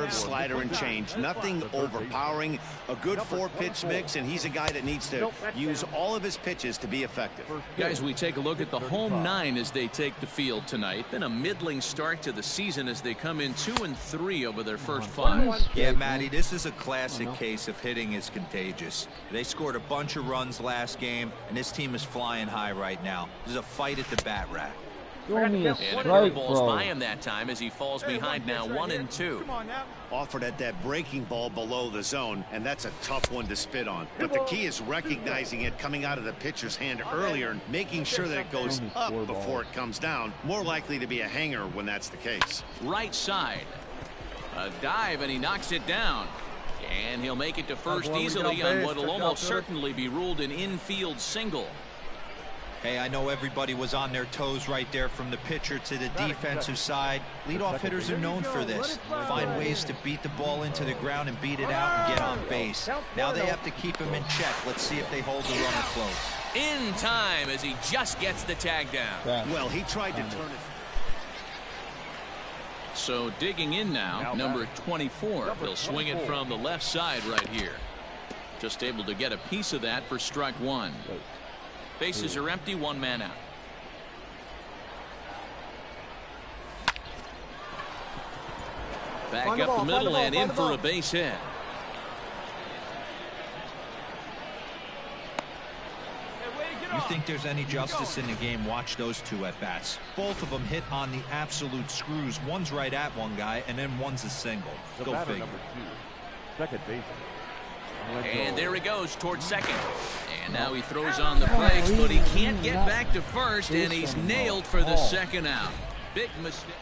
curve, slider, and change. Nothing overpowering. A good 4-pitch mix, and he's a guy that needs to use all of his pitches to be effective. Guys, we take a look at the home 9 as they take the field tonight. Then a middling start to the season as they come in 2-3 over their first 5. Yeah, Matty, this is a classic case of hitting is contagious. They scored a bunch of runs last game, and this team is flying high right now. There's a fight at the bat rack. And a curveball's by him that time as he falls behind now 1-2. Offered at that breaking ball below the zone, and that's a tough one to spit on. But the key is recognizing it coming out of the pitcher's hand earlier and making sure that it goes up before it comes down. More likely to be a hanger when that's the case. Right side. A dive, and he knocks it down. And he'll make it to first easily on what will almost certainly be ruled an infield single. Hey, I know everybody was on their toes right there from the pitcher to the defensive side. Leadoff hitters are known for this. Find ways to beat the ball into the ground and beat it out and get on base. Now they have to keep him in check. Let's see if they hold the runner close. In time as he just gets the tag down. Well, he tried to turn it. So digging in now, number 24. He'll swing it from the left side right here. Just able to get a piece of that for strike 1. Bases are empty, 1 man out. Back up the middle and in for a base hit. You think there's any justice in the game? Watch those 2 at bats. Both of them hit on the absolute screws. One's right at one guy, and then one's a single. Go figure. Second baseman. And there he goes towards second. And now he throws on the brakes, but he can't get back to first, and he's nailed for the second out. Big mistake.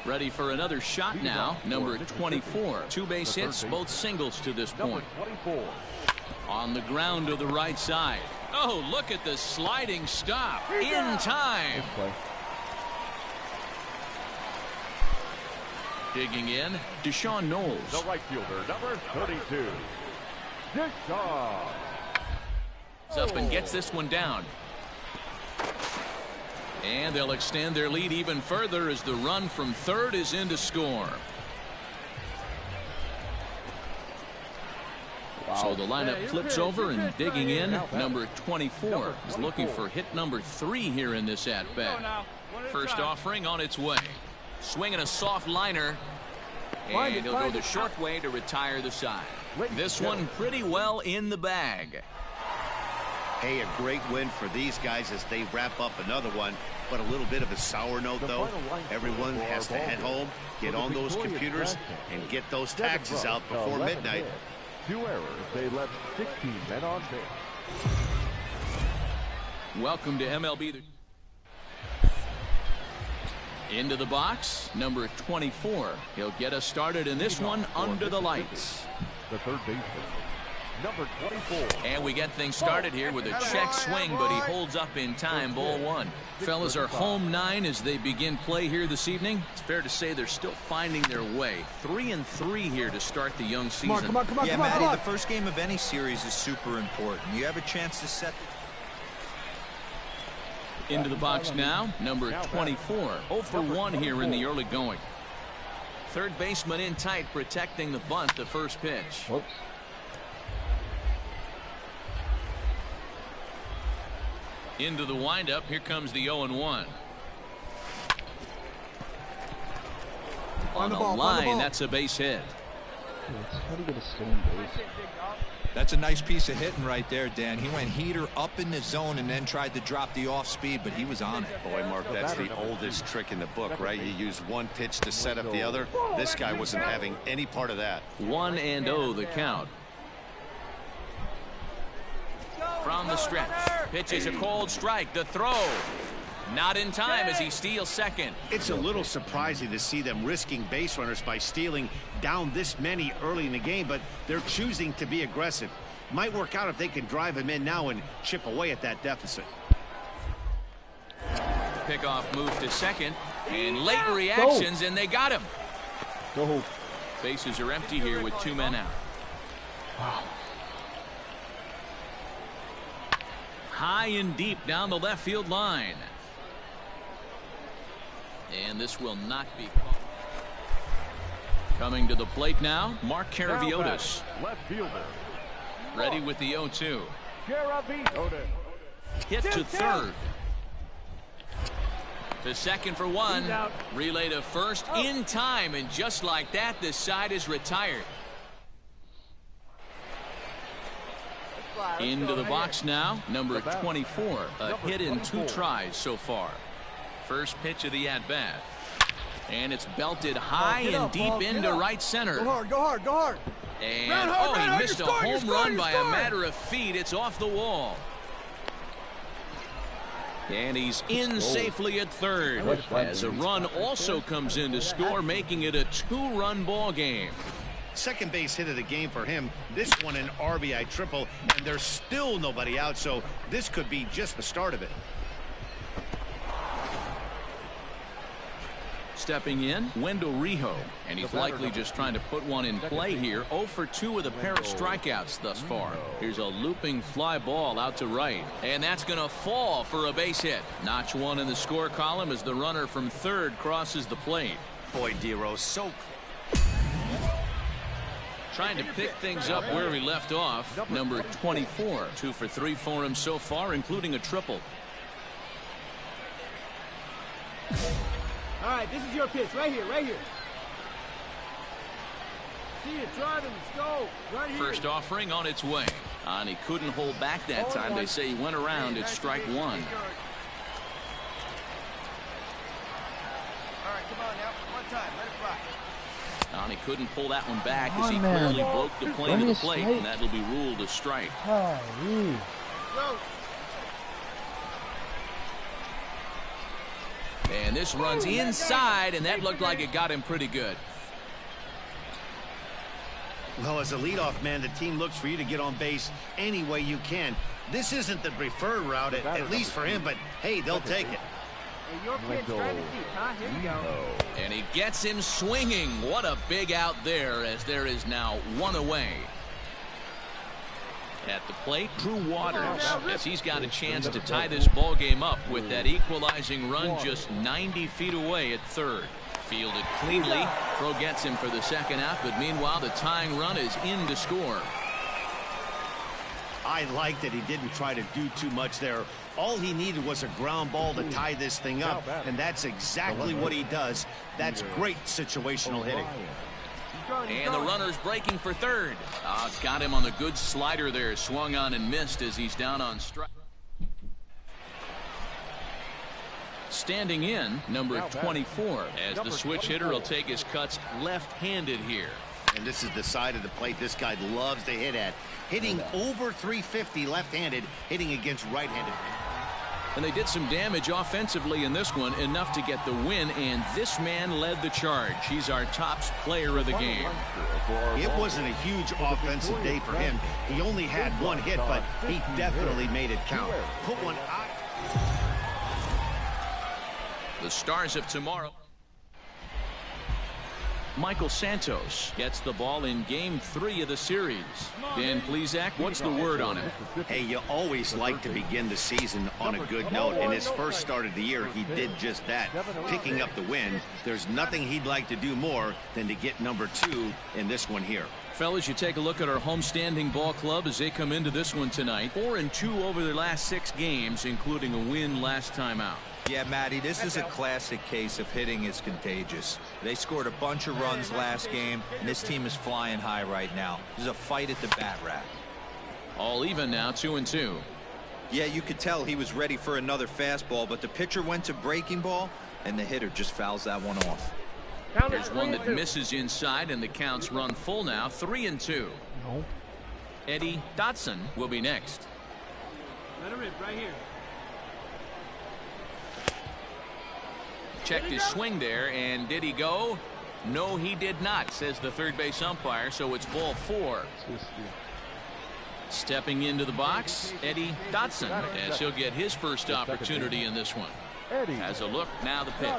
Ready for another shot now. Number 24. 2 base hits, both singles to this point. On the ground to the right side. Oh, look at the sliding stop. In time. Digging in, Deshaun Knowles. The right fielder, number 32. Deshaun. Up and gets this one down. And they'll extend their lead even further as the run from third is in to score. So the lineup flips over, and digging in, number 24 is looking for hit number 3 here in this at-bat. First offering on its way. Swinging a soft liner, and he'll go the short way to retire the side. This one pretty well in the bag. Hey, a great win for these guys as they wrap up another one, but a little bit of a sour note, though. Everyone has to head home, get on those computers, and get those taxes out before midnight. 2 errors. They left 16 men on base. Welcome to MLB. Into the box, number 24. He'll get us started in this one under the lights. The third baseman, number 24. And we get things started here with a check swing, but he holds up in time. Ball 1. Fellas, our home 9 as they begin play here this evening. It's fair to say they're still finding their way. 3-3 here to start the young season. Come on, yeah, Matty, the first game of any series is super important. You have a chance to set into the box now, number 24. 0 for 1 here in the early going. Third baseman in tight, protecting the bunt, the first pitch. Whoops. Into the windup, here comes the 0-1. On the line, that's a base hit. How do you get a stolen base? That's a nice piece of hitting right there, Dan. He went heater up in the zone and then tried to drop the off speed, but he was on it. Boy, Mark, that's the oldest trick in the book, right? You use one pitch to set up the other. This guy wasn't having any part of that. 1-0 the count. From the stretch. Pitches a cold strike. The throw. Not in time as he steals second. It's a little surprising to see them risking base runners by stealing down this many early in the game, but they're choosing to be aggressive. Might work out if they can drive him in now and chip away at that deficit. Pickoff move to second, and late reactions, and they got him. Go. Bases are empty here with 2 men out. Wow. High and deep down the left field line. And this will not be caught. Coming to the plate now, Mark Caraviotis. Left fielder. Ready with the 0-2. Caraviotis. Hit to third. To second for one. Relay to first in time, and just like that, this side is retired. Into the box now, number 24. A hit in 2 tries so far. First pitch of the at-bat. And it's belted high and deep into right center. Go hard, go hard, go hard. And he missed a home run by a matter of feet. It's off the wall. And he's in safely at third, as a run also comes in to score, making it a 2-run ball game. Second base hit of the game for him. This one an RBI triple, and there's still nobody out, so this could be just the start of it. Stepping in, Wendell Rijo, and he's likely just trying to put one in play here. 0 for 2 with a pair of strikeouts thus far. Here's a looping fly ball out to right, and that's going to fall for a base hit. Notch 1 in the score column as the runner from third crosses the plate. Boy, Dero, so trying to pick things up where he left off. Number 24, 2 for 3 for him so far, including a triple. All right, this is your pitch, right here, right here. See it, driving, let's go, right here. First offering on its way. And he couldn't hold back that time. They say he went around at strike 1. All right, come on now, one time, let it fly. And he couldn't pull that one back as he clearly broke the plane of the plate, and that'll be ruled a strike. Go. And this runs inside, and that looked like it got him pretty good. well, as a leadoff man, the team looks for you to get on base any way you can. This isn't the preferred route, at least for him, but hey, they'll take it. Hey, your kid's trying to keep, huh? Here you go. And he gets him swinging. What a big out there, as there is now 1 away. At the plate, Drew Waters, as he's got a chance to tie this ball game up with that equalizing run just 90 feet away at third. Fielded cleanly. Throw gets him for the second out, but meanwhile the tying run is in to score. I like that he didn't try to do too much there. All he needed was a ground ball to tie this thing up, and that's exactly what he does. That's great situational hitting. And the runner's breaking for third. Got him on the good slider there. Swung on and missed as he's down on strike. Standing in, number 24, as the switch hitter will take his cuts left-handed here. And this is the side of the plate this guy loves to hit at. Hitting over 350 left-handed, hitting against right-handed. And they did some damage offensively in this one, enough to get the win, and this man led the charge. He's our top player of the game. It wasn't a huge offensive day for him. He only had 1 hit, but he definitely made it count. Put one out. The stars of tomorrow. Michael Santos gets the ball in game 3 of the series. Dan Plesac, what's the word on him? Hey, you always like to begin the season on a good note. In his first start of the year, he did just that, picking up the win. There's nothing he'd like to do more than to get number 2 in this one here. Fellas, you take a look at our homestanding ball club as they come into this one tonight. 4-2 over their last 6 games, including a win last time out. Yeah, Matty, this is a classic case of hitting is contagious. They scored a bunch of runs last game, and this team is flying high right now. There's a fight at the bat rack. All even now, 2-2. Yeah, you could tell he was ready for another fastball, but the pitcher went to breaking ball, and the hitter just fouls that one off. There's one that misses inside, and the counts run full now, 3-2. No. Eddie Dotson will be next. Let her rip right here. Checked his swing there, and did he go? No, he did not, says the third base umpire, so it's ball 4. Stepping into the box, Eddie Dotson, as he'll get his first opportunity in this one. Has a look, now the pitch.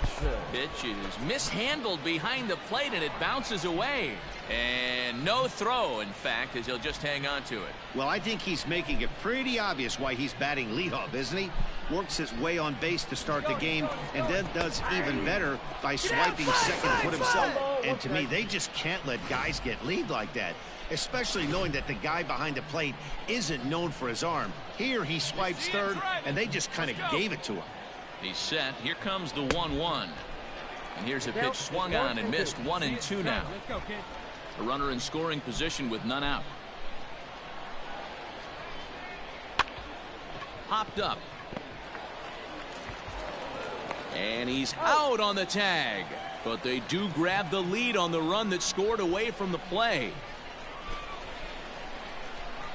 Pitch is mishandled behind the plate, and it bounces away. And no throw, in fact, as he'll just hang on to it. Well, I think he's making it pretty obvious why he's batting leadoff, isn't he? Works his way on base to start the game, and then does even better by swiping second to put himself. And to me, they just can't let guys get lead like that, especially knowing that the guy behind the plate isn't known for his arm. Here he swipes third, and they just kind of gave it to him. He's set. Here comes the 1-1. And here's a pitch swung on and missed. 1-2 now. A runner in scoring position with none out. Popped up. And he's out on the tag. But they do grab the lead on the run that scored away from the play.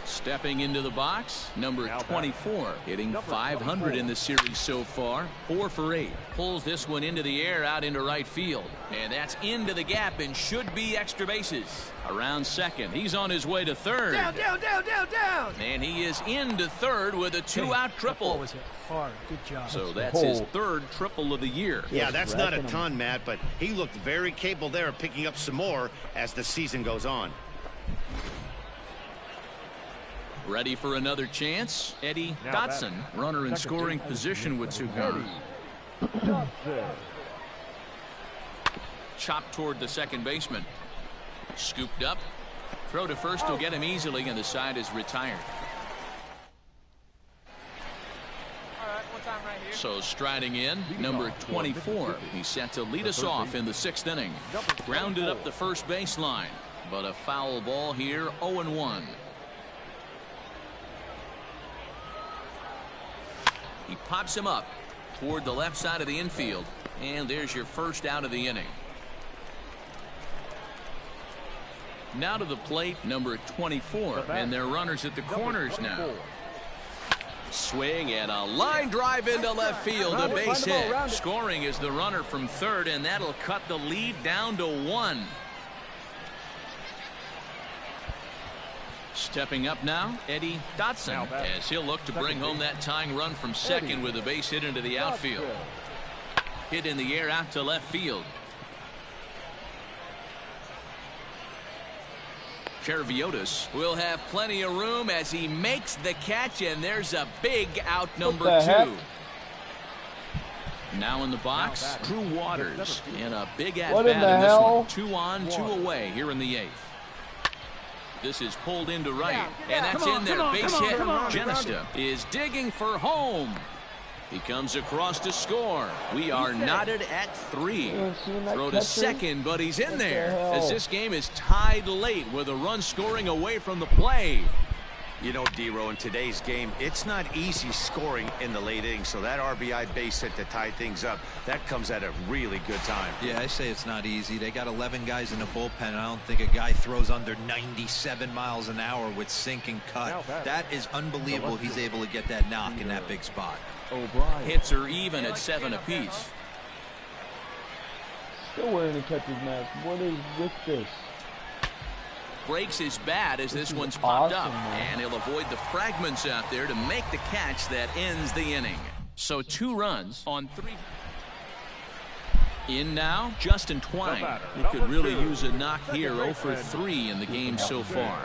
Stepping into the box, number 24, hitting .500 in the series so far, 4 for 8. Pulls this one into the air out into right field. And that's into the gap and should be extra bases. Around second, he's on his way to third. Down. And he is into third with a 2-out triple. Was hit hard. Good job. So that's his third triple of the year. Yeah, that's not a ton, Matt, but he looked very capable there of picking up some more as the season goes on. Ready for another chance? Eddie Dotson, runner in scoring position with 2 gone. Chopped toward the second baseman. Scooped up. Throw to first will get him easily, and the side is retired. So striding in, number 24. He's set to lead us off in the 6th inning. Grounded up the first baseline, but a foul ball here, 0-1. He pops him up toward the left side of the infield, and there's your first out of the inning. Now to the plate, number 24, and their runners at the corners now. Swing and a line drive into left field, a base hit. Scoring is the runner from third, and that'll cut the lead down to 1. Stepping up now, Eddie Dotson, as he'll look to bring home that tying run from second with a base hit into the outfield. Hit in the air out to left field. Kerviotis will have plenty of room as he makes the catch, and there's a big out, number 2. Now in the box, Drew Waters, and a big at-bat in this one. 2 on, 2 away here in the 8th. This is pulled into right, and that's in there. Base hit. Genesta is digging for home. He comes across to score. We are knotted at 3. Throw to second, but he's in there as this game is tied late with a run scoring away from the play. You know, D-Row, in today's game, it's not easy scoring in the late innings, so that RBI base hit to tie things up, that comes at a really good time. Yeah, I say it's not easy. They got 11 guys in the bullpen, and I don't think a guy throws under 97 miles an hour with sink and cut. That is unbelievable. He's able to get that knock in that big spot. Hits are even at 7 apiece. Still wearing a catcher's mask. What is with this? Breaks his bat as this one's popped up, and he'll avoid the fragments out there to make the catch that ends the inning. So 2 runs on 3. In now, Justin Twine. He could really use a knock here. 0 for 3 in the game so far.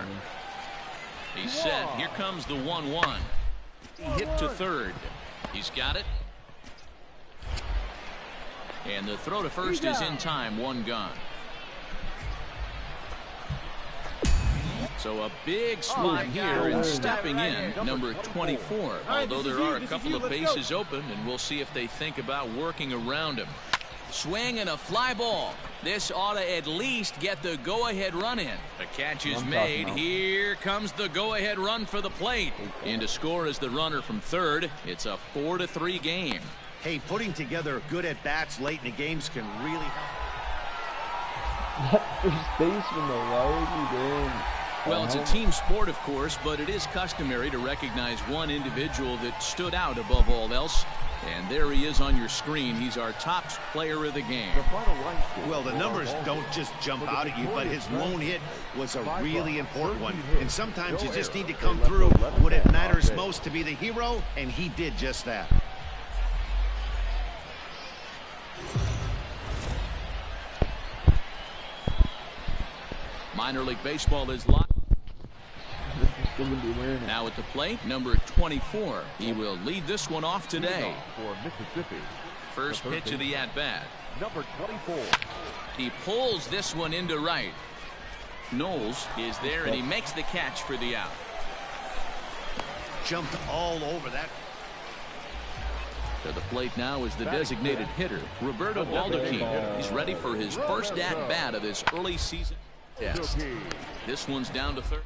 He's set. Here comes the 1-1. Hit to third. He's got it. And the throw to first is in time. 1 gone. So a big spot here, and stepping in, number 24. Although there are a couple of bases open, and we'll see if they think about working around him. Swing and a fly ball. This ought to at least get the go-ahead run in. The catch is made. Here comes the go-ahead run for the plate. In to score is the runner from third. It's a 4-3 game. Hey, putting together good at-bats late in the games can really help. That first baseman, though, why is he doing? Well, it's a team sport, of course, but it is customary to recognize one individual that stood out above all else. And there he is on your screen. He's our top player of the game. Well, the numbers don't just jump out at you, but his lone hit was a really important one. And sometimes you just need to come through when it matters most to be the hero, and he did just that. Minor League Baseball is live. Still gonna be wearing it. Now at the plate, number 24. He will lead this one off today. For Mississippi. First pitch of the at-bat. Number 24. He pulls this one into right. Knowles is there, and he makes the catch for the out. Jumped all over that. To the plate now is the designated hitter, Roberto Baldacchini. He's ready for his first at-bat of this early season test. This one's down to third.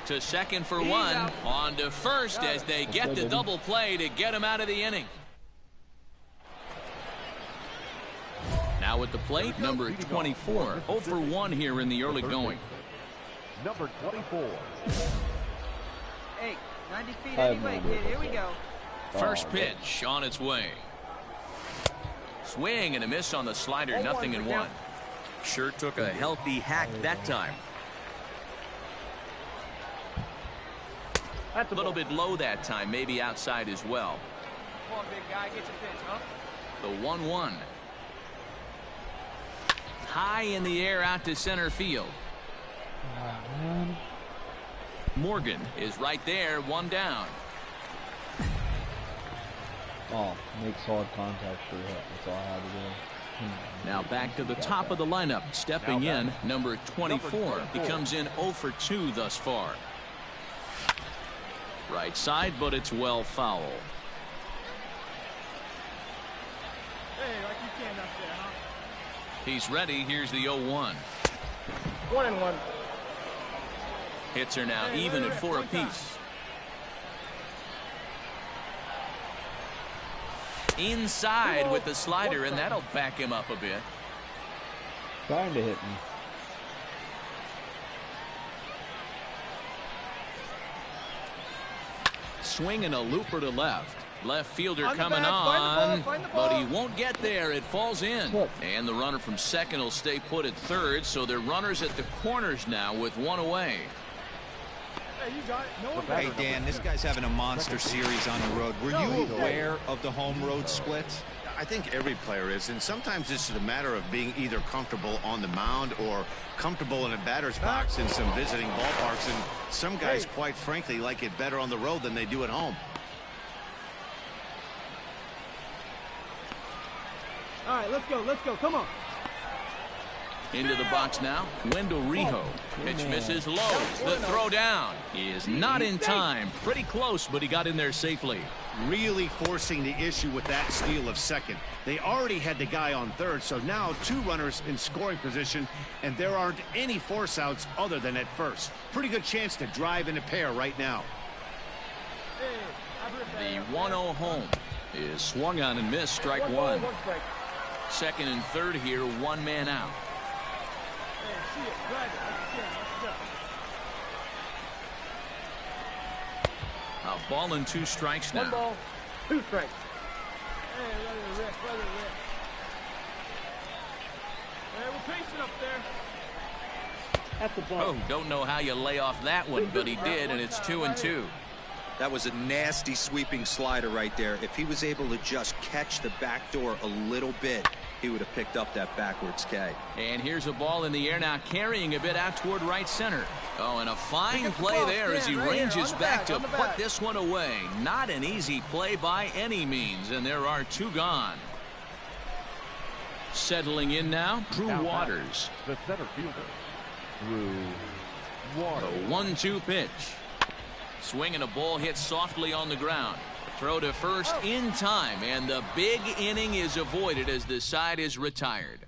To second for one. On to first as they get the double play to get him out of the inning. Now at the plate, number 24. 0 for 1 here in the early going. Number 24. Hey, 90 feet anyway, kid. Here we go. First pitch on its way. Swing and a miss on the slider, 0-1. Sure took a healthy hack that time. A little bit low that time, maybe outside as well. Come on, big guy, get your pitch, huh? The 1-1. High in the air out to center field. Morgan is right there, one down. Oh, makes hard contact for hit. That's all I had to do. Now back to the top of the lineup. Stepping in, number 24. He comes in 0 for 2 thus far. Right side, but it's well foul. Hey, like you can up there, huh? He's ready. Here's the 0-1. 1-1. Hits are now even at 4 apiece. Inside with the slider, and that'll back him up a bit. Trying to hit me. Swinging a looper to left. Left fielder coming on, but he won't get there. It falls in. And the runner from second will stay put at third, so they're runners at the corners now with one away. Hey, Dan, this guy's having a monster series on the road. Were you aware of the home-road splits? I think every player is, and sometimes it's a matter of being either comfortable on the mound or comfortable in a batter's box in some visiting ballparks, and some guys, quite frankly, like it better on the road than they do at home. All right, let's go, come on. Into the box now, Wendell Rijo. Pitch misses low. The throw down. He is not in time. Pretty close, but he got in there safely. Really forcing the issue with that steal of second. They already had the guy on third, so now 2 runners in scoring position, and there aren't any force outs other than at first. Pretty good chance to drive in a pair right now. The 1-0 home is swung on and missed, strike one. Second and third here, 1 man out. A ball and 2 strikes now. 1 ball, 2 strikes. Hey, let it rip. Hey, we're pacing up there. At the ball. Oh, don't know how you lay off that one, but he did, and it's 2-2. That was a nasty sweeping slider right there. If he was able to just catch the back door a little bit, he would have picked up that backwards K. And here's a ball in the air now, carrying a bit out toward right center. Oh, and a fine play there as he ranges back to put this one away. Not an easy play by any means, and there are 2 gone. Settling in now, Drew Waters. The center fielder, Drew Waters. A 1-2 pitch. Swing and a ball hit softly on the ground. Throw to first in time, and the big inning is avoided as the side is retired.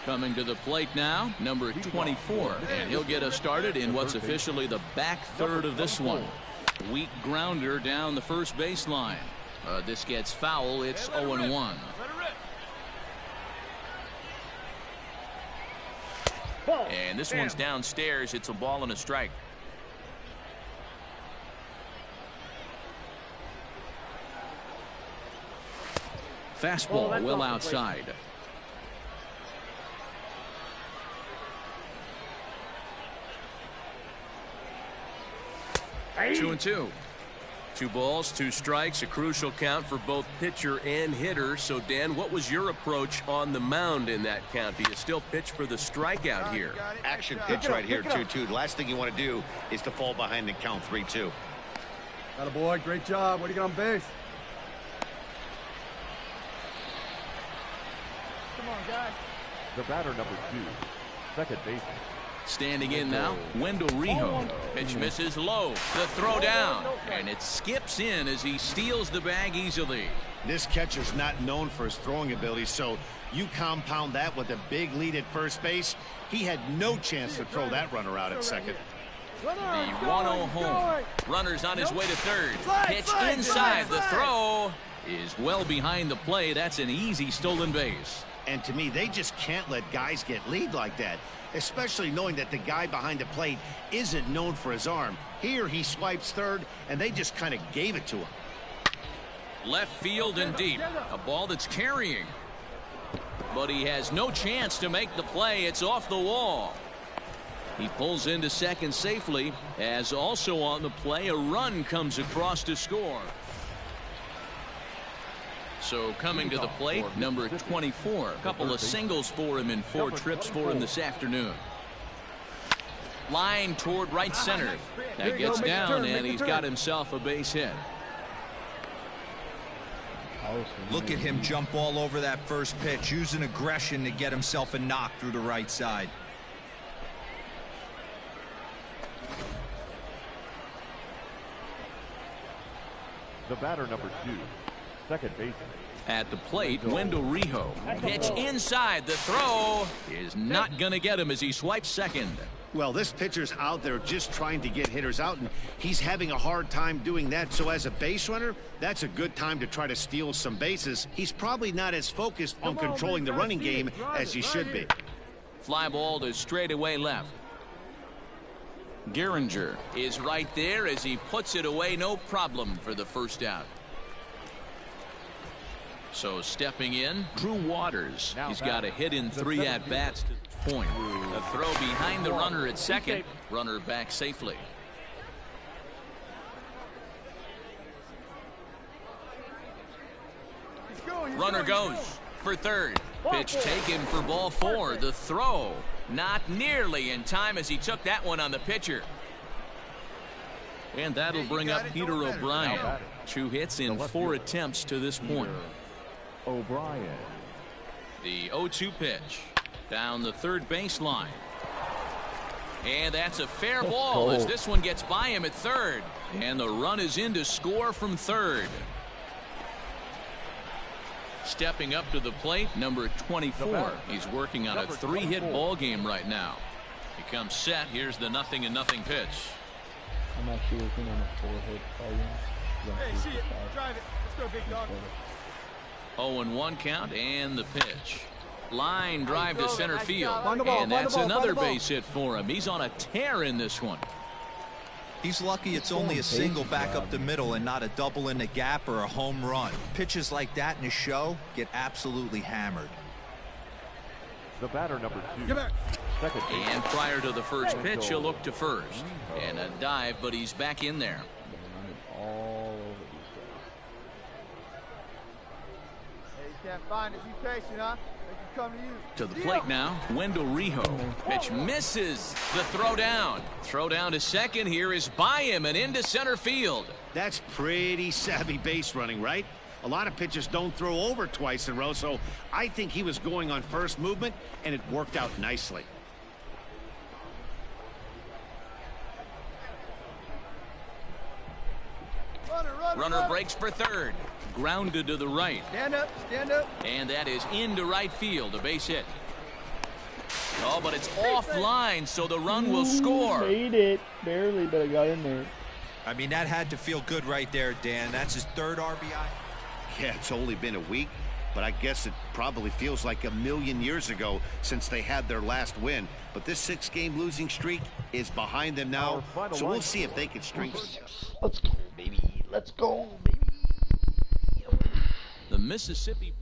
Coming to the plate now, number 24, and he'll get us started in what's officially the back third of this one. Weak grounder down the first baseline. This gets foul. It's 0-1. And this one's downstairs. It's a ball and a strike. Fastball well outside. Two and two. 2 balls, 2 strikes, a crucial count for both pitcher and hitter. So, Dan, what was your approach on the mound in that count? Do you still pitch for the strikeout here? Action pitch right here, 2-2. The last thing you want to do is to fall behind and count 3-2. Atta boy, great job. What do you got on base? Come on, guys. The batter, number 2, second baseman. Standing in now, Wendell Rijo. Pitch misses low. The throw down. And it skips in as he steals the bag easily. This catcher's not known for his throwing ability, so you compound that with a big lead at first base. He had no chance to throw that runner out at second. The 1-0 home. Runner's on his way to third. Pitch inside. The throw is well behind the play. That's an easy stolen base. And to me, they just can't let guys get lead like that, especially knowing that the guy behind the plate isn't known for his arm. Here he swipes third, and they just kind of gave it to him. Left field and deep. A ball that's carrying. But he has no chance to make the play. It's off the wall. He pulls into second safely, as also on the play a run comes across to score. So coming to the plate, number 24. A couple of singles for him in 4 trips for him this afternoon. Line toward right center. That gets down, and he's got himself a base hit. Look at him jump all over that first pitch, using aggression to get himself a knock through the right side. The batter, number 2, second baseman. At the plate, Wendell Rijo. Pitch inside. The throw is not going to get him as he swipes second. Well, this pitcher's out there just trying to get hitters out, and he's having a hard time doing that. So as a base runner, that's a good time to try to steal some bases. He's probably not as focused on controlling the running game as he should be. Fly ball to straightaway left. Gehringer is right there as he puts it away. No problem for the first out. So stepping in, Drew Waters. He's got a hit in 3 at-bats to the point. A throw behind the runner at second. Runner back safely. Runner goes for third. Pitch taken for ball 4. The throw not nearly in time as he took that one on the pitcher. And that'll bring up Peter O'Brien. 2 hits in 4 attempts to this point. O'Brien. The 0-2 pitch down the third baseline. And that's a fair ball as this one gets by him at third. And the run is in to score from third. Stepping up to the plate, number 24. He's working on a 3-hit ball game right now. He comes set. Here's the 0-0 pitch. I'm actually working on a 4-hit ball game. Hey, see it. Drive it. Let's go, big dog. 0-1 count and the pitch. Line drive to center field. And that's another base hit for him. He's on a tear in this one. He's lucky it's only a single back up the middle and not a double in the gap or a home run. Pitches like that in a show get absolutely hammered. The batter, number 2, second baseman. And prior to the first pitch, he'll look to first. And a dive, but he's back in there. All over these guys. Hey, you can't find it. Be patient, huh? They can come to you. To the plate now, Wendell Rijo. Pitch misses. The throw down. Throw down to second here is by him and into center field. That's pretty savvy base running, right? A lot of pitchers don't throw over twice in a row, so I think he was going on first movement, and it worked out nicely. Runner breaks for third. Grounded to the right. Stand up, stand up. And that is into right field, a base hit. Oh, but it's offline, so the run will score. Made it. Barely, but I got in there. I mean, that had to feel good right there, Dan. That's his 3rd RBI. Yeah, it's only been a week, but I guess it probably feels like a million years ago since they had their last win. But this 6-game losing streak is behind them now, so we'll see if they can string. Let's go, baby. Let's go, baby. The Mississippi